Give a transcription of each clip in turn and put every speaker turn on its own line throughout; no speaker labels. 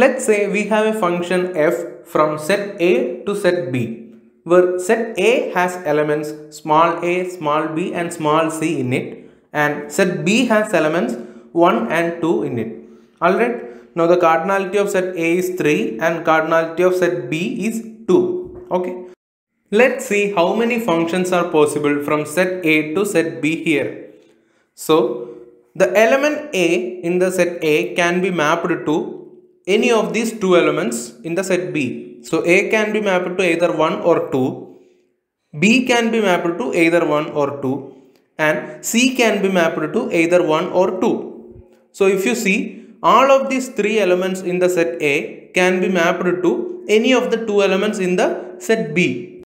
Let's say we have a function f from set A to set B, where set A has elements small a, small b and small c in it, and set B has elements 1 and 2 in it. Alright, now the cardinality of set A is 3 and cardinality of set B is 2. Okay. Let's see how many functions are possible from set A to set B here. So, the element A in the set A can be mapped to any of these two elements in the set B. So, A can be mapped to either 1 or 2, B can be mapped to either 1 or 2, and C can be mapped to either 1 or 2. So, if you see, all of these three elements in the set A can be mapped to any of the two elements in the set B.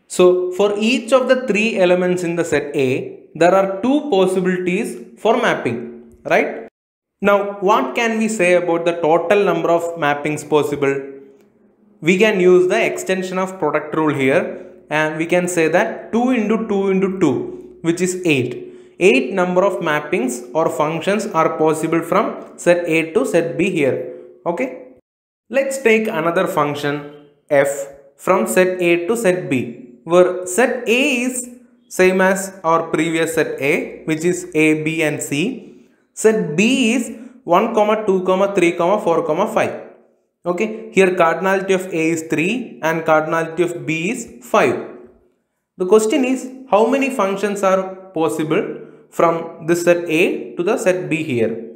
So, for each of the three elements in the set A, there are two possibilities for mapping, right? Now, what can we say about the total number of mappings possible? We can use the extension of product rule here, and we can say that 2 into 2 into 2, which is 8. 8 number of mappings or functions are possible from set A to set B here. Okay. Let's take another function f from set A to set B, where set A is same as our previous set A, which is A, B and C. Set B is 1, 2, 3, 4, 5. Okay, here cardinality of A is 3 and cardinality of B is 5. The question is, how many functions are possible from this set A to the set B here?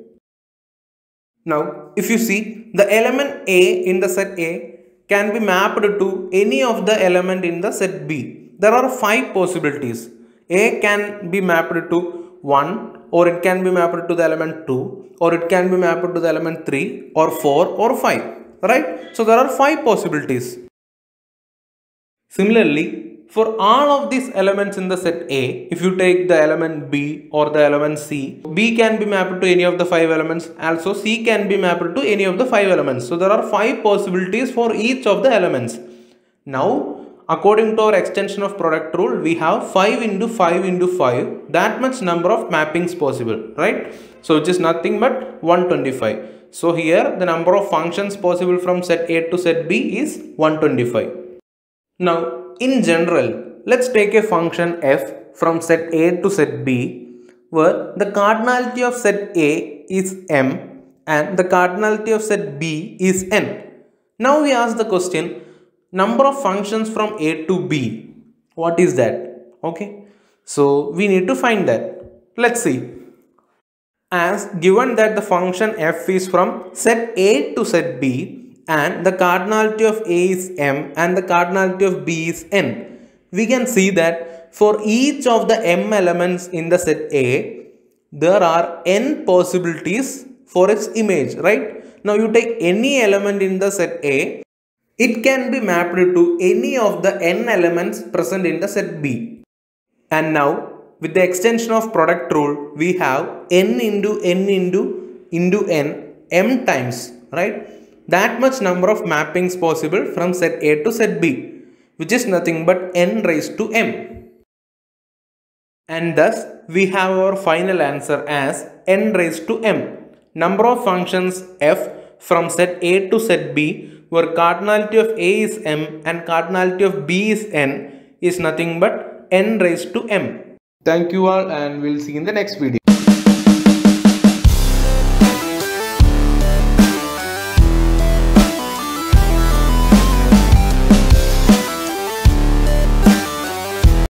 Now, if you see, the element A in the set A can be mapped to any of the element in the set B. There are 5 possibilities. A can be mapped to 1, or it can be mapped to the element 2, or it can be mapped to the element 3 or 4 or 5, right? So there are 5 possibilities. Similarly, for all of these elements in the set A, if you take the element B or the element C, B can be mapped to any of the 5 elements, also C can be mapped to any of the 5 elements. So there are 5 possibilities for each of the elements. Now, according to our extension of product rule, we have 5 into 5 into 5, that much number of mappings possible, right? So which is nothing but 125. So here the number of functions possible from set A to set B is 125. Now in general, let's take a function f from set A to set B, where the cardinality of set A is m and the cardinality of set B is n. Now we ask the question, number of functions from A to B, what is that? Okay, so we need to find that. Let's see. As given that the function f is from set A to set B and the cardinality of A is m and the cardinality of B is n, we can see that for each of the m elements in the set A, there are n possibilities for its image, right? Now you take any element in the set A, it can be mapped to any of the n elements present in the set B. And now, with the extension of product rule, we have n into n into n, m times, right? That much number of mappings possible from set A to set B, which is nothing but n raised to m. And thus, we have our final answer as n raised to m. Number of functions f from set A to set B, where cardinality of A is m and cardinality of B is n, is nothing but n raised to m. Thank you all, and we'll see you in the next video.